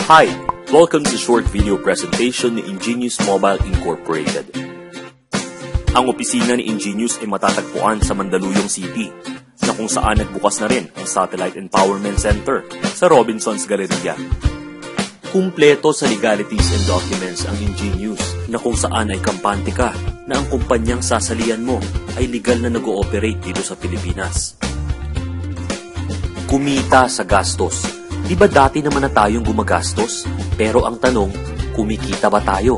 Hi! Welcome to short video presentation ni Ingenious Mobile Incorporated. Ang opisina ni Ingenious ay matatagpuan sa Mandaluyong City, na kung saan nagbukas na rin ang Satellite Empowerment Center sa Robinsons Galleria. Kumpleto sa legalities and documents ang Ingenious, na kung saan ay kampante ka na ang kumpanyang sasalihan mo ay legal na nag-ooperate dito sa Pilipinas. Kumita sa gastos. Di ba dati naman na tayong gumagastos? Pero ang tanong, kumikita ba tayo?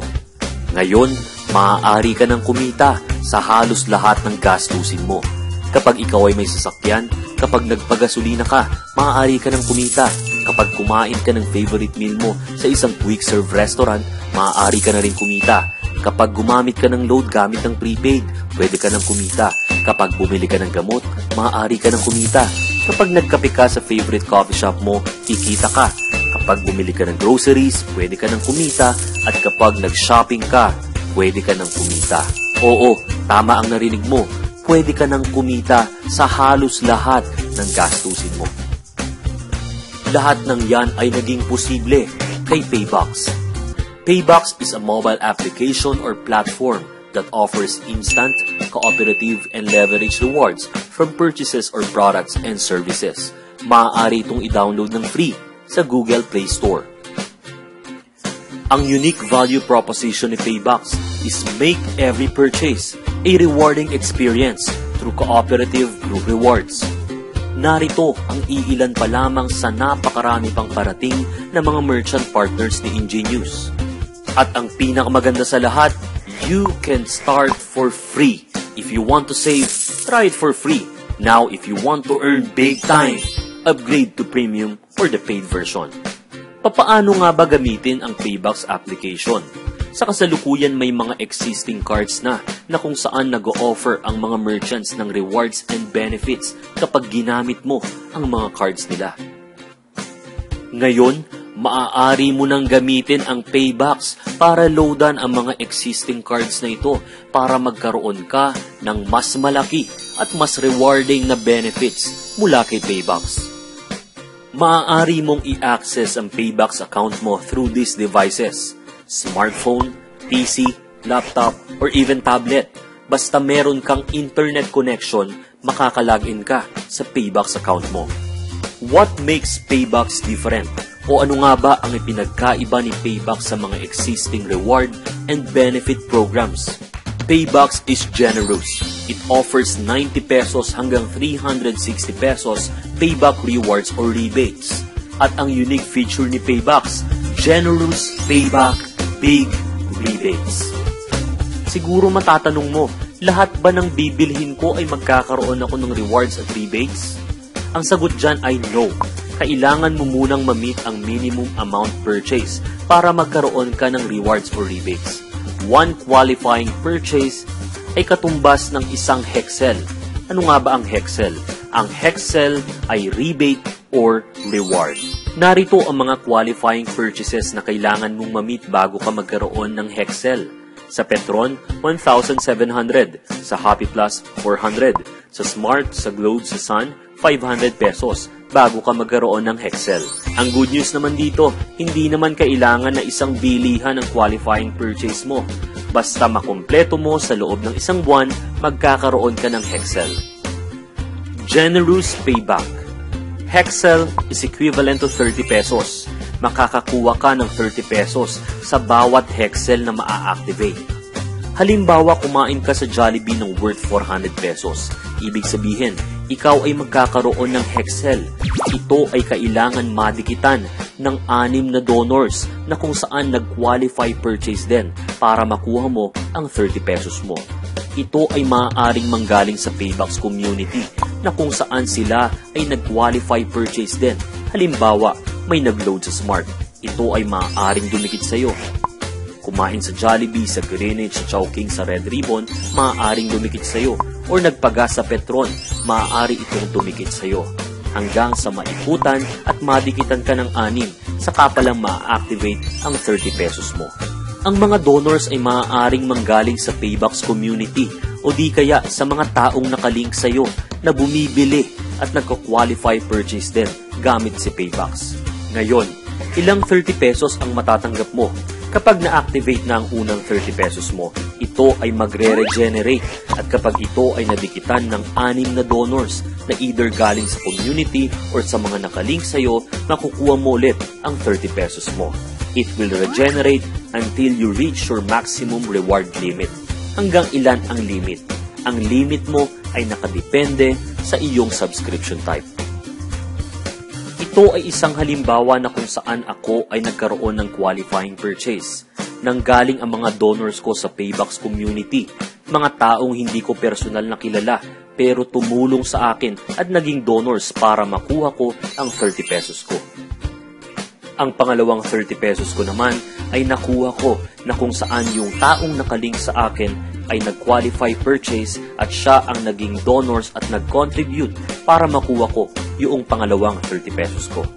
Ngayon, maaari ka ng kumita sa halos lahat ng gastusin mo. Kapag ikaw ay may sasakyan, kapag nagpagasolina ka, maaari ka ng kumita. Kapag kumain ka ng favorite meal mo sa isang quick serve restaurant, maaari ka na rin kumita. Kapag gumamit ka ng load gamit ng prepaid, pwede ka ng kumita. Kapag bumili ka ng gamot, maaari ka ng kumita. Kapag nagkape ka sa favorite coffee shop mo, kikita ka. Kapag bumili ka ng groceries, pwede ka ng kumita. At kapag nag-shopping ka, pwede ka ng kumita. Oo, tama ang narinig mo. Pwede ka ng kumita sa halos lahat ng gastusin mo. Lahat ng yan ay naging posible kay Paybox. Paybox is a mobile application or platform that offers instant, cooperative, and leverage rewards from purchases or products and services. Maaari itong i-download ng free sa Google Play Store. Ang unique value proposition ni Paybox is make every purchase a rewarding experience through cooperative group rewards. Narito ang iilan pa lamang sa napakarami pang parating na mga merchant partners ni Ingenious. At ang pinakamaganda sa lahat, you can start for free. If you want to save, try it for free. Now, if you want to earn big time, upgrade to premium or the paid version. Papaano nga ba gamitin ang Paybox application? Sa kasalukuyan may mga existing cards na kung saan nag-o-offer ang mga merchants ng rewards and benefits kapag ginamit mo ang mga cards nila. Ngayon, maaari mo nang gamitin ang Paybox para loadan ang mga existing cards na ito para magkaroon ka ng mas malaki at mas rewarding na benefits mula kay Paybox. Maaari mong i-access ang Paybox account mo through these devices: smartphone, PC, laptop, or even tablet. Basta meron kang internet connection, makakalagin ka sa Paybox account mo. What makes Paybox different? O ano nga ba ang ipinagkaiba ni Paybox sa mga existing reward and benefit programs? Paybox is generous. It offers 90 pesos hanggang 360 pesos payback rewards or rebates. At ang unique feature ni Paybox, generous payback, big rebates. Siguro matatanong mo, lahat ba ng bibilhin ko ay magkakaroon ako ng rewards at rebates? Ang sagot dyan ay no. Kailangan mo munang ma-meet ang minimum amount purchase para magkaroon ka ng rewards or rebates. One qualifying purchase ay katumbas ng isang hexel. Ano nga ba ang hexel? Ang hexel ay rebate or reward. Narito ang mga qualifying purchases na kailangan mong ma-meet bago ka magkaroon ng hexel. Sa Petron, 1,700. Sa Happy Plus, 400. Sa Smart, sa Globe, sa Sun, 500 pesos bago ka magkaroon ng hexel. Ang good news naman dito, hindi naman kailangan na isang bilihan ang qualifying purchase mo. Basta makumpleto mo sa loob ng isang buwan, magkakaroon ka ng hexel. Generous payback. Hexel is equivalent to 30 pesos. Makakakuha ka ng 30 pesos sa bawat hexel na maa-activate. Halimbawa, kumain ka sa Jollibee ng worth 400 pesos. Ibig sabihin, ikaw ay magkakaroon ng hexel. Ito ay kailangan madikitan ng 6 na donors na kung saan nag-qualify purchase din para makuha mo ang 30 pesos mo. Ito ay maaaring manggaling sa Paybox community na kung saan sila ay nag-qualify purchase din. Halimbawa, may nag-load sa Smart. Ito ay maaaring dumikit sa iyo. Kumain sa Jollibee, sa Greenwich, sa Chowking, sa Red Ribbon, maaaring dumikit sa iyo. Or nagpagas sa Petron, maaari itong dumikit sa iyo. Hanggang sa maikutan at madikitan ka ng 6, saka palang ma-activate ang 30 pesos mo. Ang mga donors ay maaaring manggaling sa Paybox community o di kaya sa mga taong nakalink sa iyo na bumibili at nagko-qualify purchase din gamit si Paybox. Ngayon, Ilang 30 pesos ang matatanggap mo. Kapag na-activate na ang unang 30 pesos mo, ito ay magre-regenerate at kapag ito ay nadikitan ng 6 na donors na either galing sa community or sa mga nakalink sa'yo, makukuha mo ulit ang 30 pesos mo. It will regenerate until you reach your maximum reward limit. Hanggang ilan ang limit? Ang limit mo ay nakadepende sa iyong subscription type. Ito ay isang halimbawa na kung saan ako ay nagkaroon ng qualifying purchase. Nanggaling ang mga donors ko sa Paybox community, mga taong hindi ko personal na kilala pero tumulong sa akin at naging donors para makuha ko ang 30 pesos ko. Ang pangalawang 30 pesos ko naman ay nakuha ko na kung saan yung taong nakalink sa akin ay nag-qualify purchase at siya ang naging donors at nag-contribute para makuha ko yung pangalawang 30 pesos ko.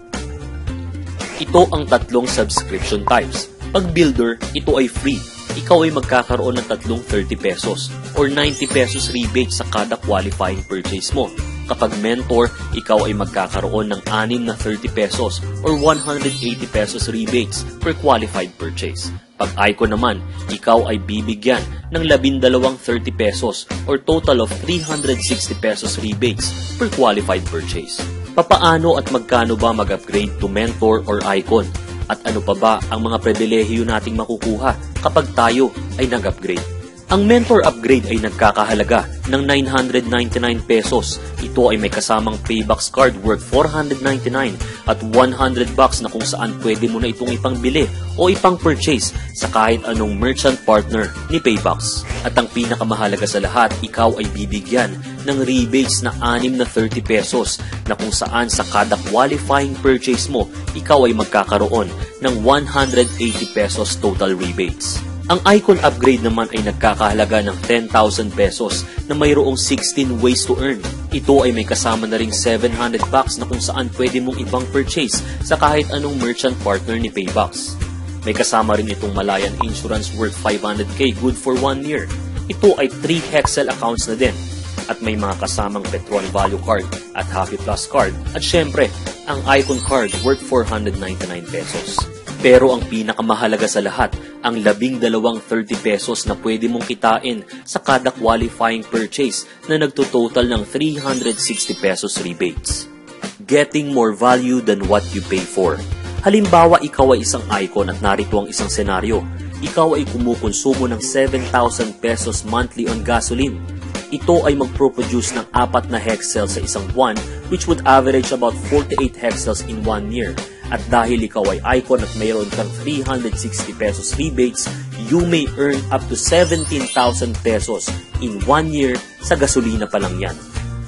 Ito ang tatlong subscription types. Pag builder, ito ay free. Ikaw ay magkakaroon ng tatlong 30 pesos or 90 pesos rebate sa kada qualifying purchase mo. Kapag mentor, ikaw ay magkakaroon ng 6 na 30 pesos or 180 pesos rebates per qualified purchase. Pag icon naman, ikaw ay bibigyan ng 12 30 pesos or total of 360 pesos rebates per qualified purchase. Papaano at magkano ba mag-upgrade to mentor or icon? At ano pa ba ang mga pribilehiyo nating makukuha kapag tayo ay nag-upgrade? Ang mentor upgrade ay nagkakahalaga ng 999 pesos. Ito ay may kasamang Paybox card worth 499 at 100 bucks na kung saan pwede mo na itong ipangbili o ipang-purchase sa kahit anong merchant partner ni Paybox. At ang pinakamahalaga sa lahat, ikaw ay bibigyan ng rebates na 6 na 30 pesos na kung saan sa kada qualifying purchase mo, ikaw ay magkakaroon ng 180 pesos total rebates. Ang icon upgrade naman ay nagkakahalaga ng 10,000 pesos na mayroong 16 ways to earn. Ito ay may kasama na ring 700 bucks na kung saan pwede mong ibang purchase sa kahit anong merchant partner ni Paybox. May kasama rin itong Malayan Insurance worth 500k good for 1 year. Ito ay 3 Hexel accounts na din. At may mga kasamang Petron Value Card at Happy Plus Card. At syempre, ang Icon Card worth 499 pesos. Pero ang pinakamahalaga sa lahat, ang 12 30 pesos na pwede mong kitain sa kada qualifying purchase na nagtototal ng 360 pesos rebates. Getting more value than what you pay for. Halimbawa, ikaw ay isang icon at narito ang isang senaryo. Ikaw ay kumukonsumo ng 7,000 pesos monthly on gasoline. Ito ay magproproduce ng 4 na hexel sa isang buwan which would average about 48 hexels in 1 year. At dahil ikaw ay icon at mayroon kang 360 pesos rebates, you may earn up to 17,000 pesos in 1 year sa gasolina pa lang yan.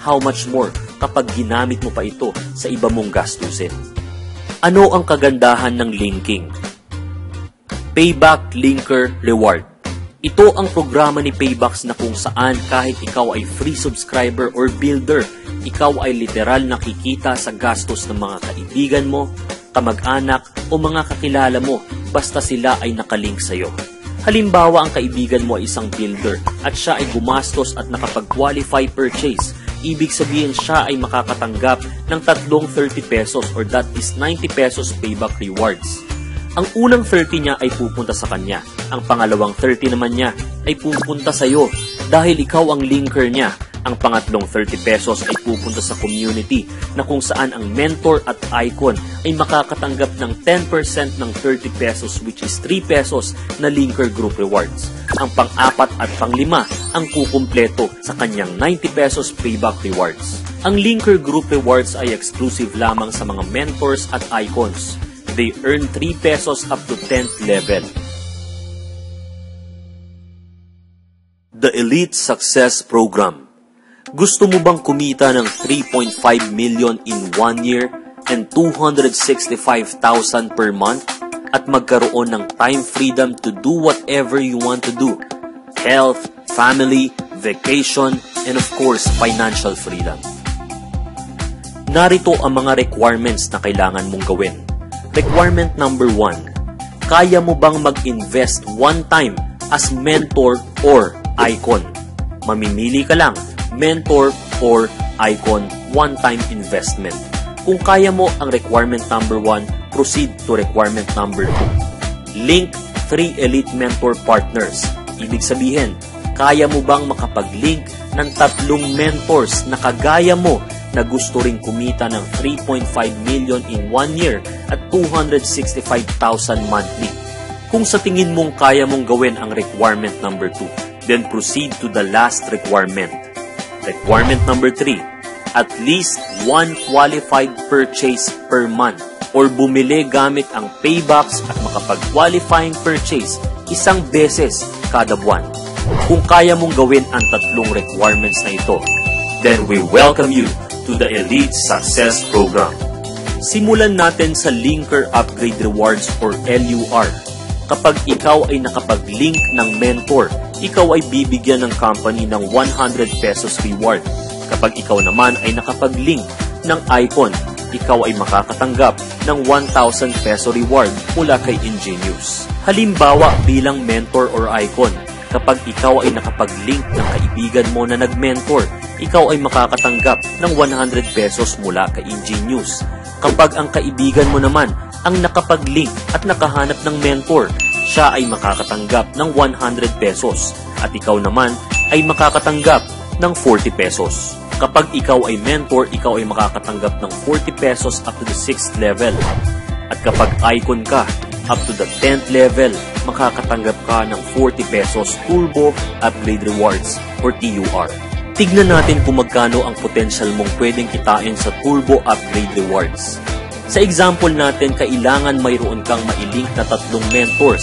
How much more kapag ginamit mo pa ito sa iba mong gastusin? Ano ang kagandahan ng linking? Payback Linker Reward. Ito ang programa ni Paybox na kung saan kahit ikaw ay free subscriber or builder, ikaw ay literal nakikita sa gastos ng mga kaibigan mo, kamag-anak o mga kakilala mo basta sila ay nakalink sa'yo. Halimbawa, ang kaibigan mo ay isang builder at siya ay gumastos at nakapag-qualify purchase. Ibig sabihin siya ay makakatanggap ng tatlong 30 pesos or that is 90 pesos payback rewards. Ang unang 30 niya ay pupunta sa kanya. Ang pangalawang 30 naman niya ay pupunta sa iyo dahil ikaw ang linker niya. Ang pangatlong 30 pesos ay pupunta sa community na kung saan ang mentor at icon ay makakatanggap ng 10% ng 30 pesos which is 3 pesos na linker group rewards. Ang pang-apat at pang-lima ang kukumpleto sa kanyang 90 pesos payback rewards. Ang linker group rewards ay exclusive lamang sa mga mentors at icons. They earn 3 pesos up to 10th level. The Elite Success Program. Gusto mo bang kumita ng 3.5 million in 1 year and 265,000 per month at magkaroon ng time freedom to do whatever you want to do? Health, family, vacation, and of course, financial freedom. Narito ang mga requirements na kailangan mong gawin. Requirement number 1. Kaya mo bang mag-invest one time as mentor or icon? Mamimili ka lang, mentor or icon one-time investment. Kung kaya mo ang requirement number 1, proceed to requirement number 2. Link 3 elite mentor partners. Ibig sabihin, kaya mo bang makapag-link ng 3 mentors na kagaya mo na gusto ring kumita ng 3.5 million in 1 year at 265,000 monthly? Kung sa tingin mong kaya mong gawin ang requirement number 2, then proceed to the last requirement. Requirement number 3, at least 1 qualified purchase per month or bumili gamit ang Paybox at makapag-qualifying purchase 1 beses kada buwan. Kung kaya mong gawin ang 3 requirements na ito, then we welcome you to the Elite Success Program. Simulan natin sa Linker Upgrade Rewards or LUR. Kapag ikaw ay nakapag-link ng mentor, ikaw ay bibigyan ng company ng 100 pesos reward. Kapag ikaw naman ay nakapag-link ng icon, ikaw ay makakatanggap ng 1,000 peso reward mula kay Ingenious. Halimbawa bilang mentor or icon, kapag ikaw ay nakapag-link ng kaibigan mo na nag-mentor, ikaw ay makakatanggap ng 100 pesos mula kay Ingenious. Kapag ang kaibigan mo naman ang nakapag-link at nakahanap ng mentor, siya ay makakatanggap ng 100 pesos at ikaw naman ay makakatanggap ng 40 pesos. Kapag ikaw ay mentor, ikaw ay makakatanggap ng 40 pesos up to the 6th level. At kapag icon ka, up to the 10th level, makakatanggap ka ng 40 pesos Turbo Upgrade Rewards or TUR. Tignan natin kung magkano ang potential mong pwedeng kitain sa Turbo Upgrade Rewards. Sa example natin, kailangan mayroon kang mailink na 3 mentors.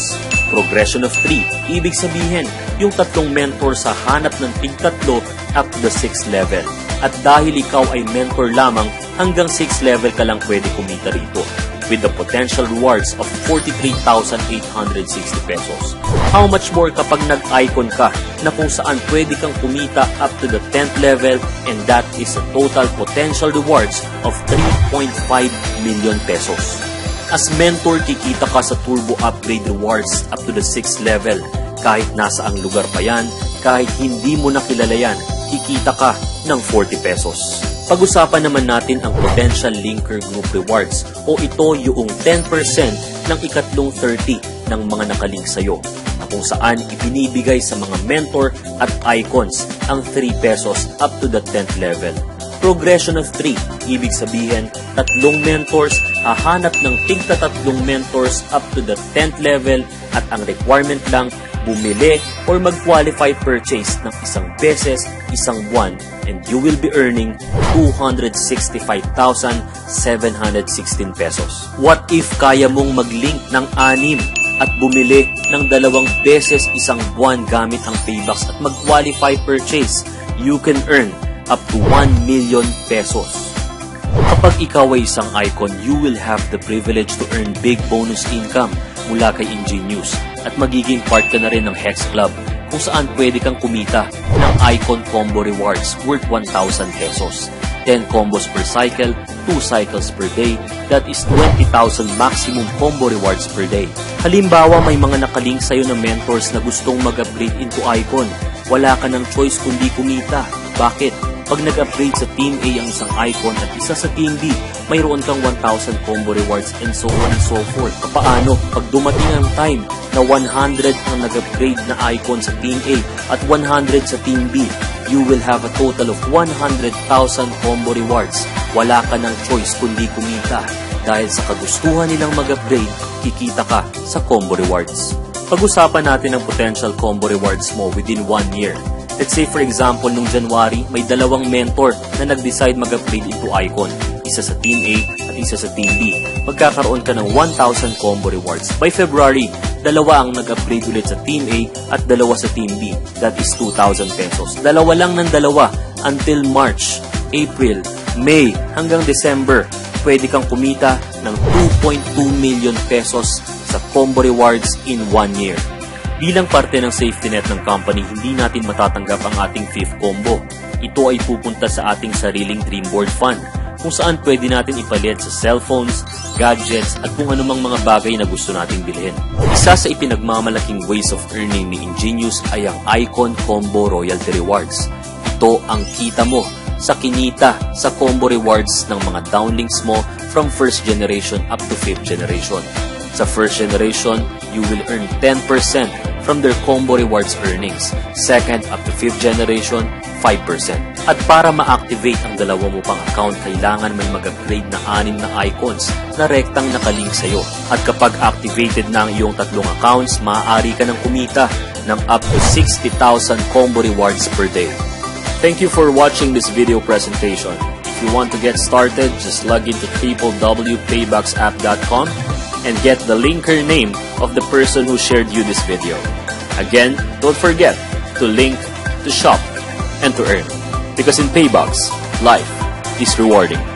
Progression of 3, ibig sabihin, yung 3 mentors sa hanap ng tig-3 up to the 6th level. At dahil ikaw ay mentor lamang, hanggang 6th level ka lang pwede kumita rito, with the potential rewards of 43,860 pesos. How much more kapag nag-icon ka na kung saan pwede kang kumita up to the 10th level, and that is a total potential rewards of 3.5 million pesos. As mentor, kikita ka sa Turbo Upgrade Rewards up to the 6th level. Kahit nasa ang lugar pa yan, kahit hindi mo nakilala yan, kikita ka ng 40 pesos. Pag-usapan naman natin ang Potential Linker Group Rewards o ito yung 10% ng ikatlong 30 ng mga nakalink sa'yo na kung saan ibinibigay sa mga mentor at icons ang 3 pesos up to the 10th level. Progression of 3, ibig sabihin 3 mentors, hahanap ng tig-3 mentors up to the 10th level at ang requirement lang bumili or mag-qualify purchase ng 1 beses, 1 buwan, and you will be earning 265,716 pesos. What if kaya mong mag-link ng 6 at bumili ng 2 beses 1 buwan gamit ang Paybox at mag-qualify purchase? You can earn up to 1 million pesos. Kapag ikaw ay isang icon, you will have the privilege to earn big bonus income mula kay Ingenious at magiging part ka na rin ng Hex Club kung saan pwede kang kumita ng icon combo rewards worth 1,000 pesos. 10 combos per cycle, 2 cycles per day, that is 20,000 maximum combo rewards per day. Halimbawa, may mga nakalink sa'yo na mentors na gustong mag-upgrade into icon. Wala ka ng choice kundi kumita. Bakit? Pag nag-upgrade sa Team A ang isang icon at isa sa Team B, mayroon kang 1,000 combo rewards and so on and so forth. Paano? Pag dumating ang time na 100 ang nag-upgrade na icon sa Team A at 100 sa Team B, you will have a total of 100,000 combo rewards. Wala ka ng choice kundi kumita. Dahil sa kagustuhan nilang mag-upgrade, kikita ka sa combo rewards. Pag-usapan natin ang potential combo rewards mo within 1 year. Let's say for example, nung January, may 2 mentor na nag-decide mag-upgrade into icon. Isa sa Team A at isa sa Team B. Magkakaroon ka ng 1,000 combo rewards. By February, 2 ang nag-upgrade ulit sa Team A at 2 sa Team B. That is 2,000 pesos. 2 lang ng 2 until March, April, May, hanggang December. Pwede kang kumita ng 2.2 million pesos sa combo rewards in 1 year. Bilang parte ng safety net ng company, hindi natin matatanggap ang ating 5th combo. Ito ay pupunta sa ating sariling Dreamboard Fund, kung saan pwede natin ipalit sa cellphones, gadgets, at kung anumang mga bagay na gusto nating bilhin. Isa sa ipinagmamalaking ways of earning ni Ingenious ay ang Icon Combo Royalty Rewards. Ito ang kita mo sa kinita sa combo rewards ng mga downlinks mo from first generation up to fifth generation. Sa first generation, you will earn 10% from their combo rewards earnings. Second up to fifth generation, 5%. At para ma-activate ang dalawa mo pang account, kailangan may mag-upgrade na 6 na icons na rektang nakalink sa'yo. At kapag activated na ang iyong tatlong accounts, maaari ka ng kumita ng up to 60,000 combo rewards per day. Thank you for watching this video presentation. If you want to get started, just log into www.payboxapp.com and get the linker name of the person who shared you this video. Again, don't forget to link, to shop, and to earn. Because in Paybox, life is rewarding.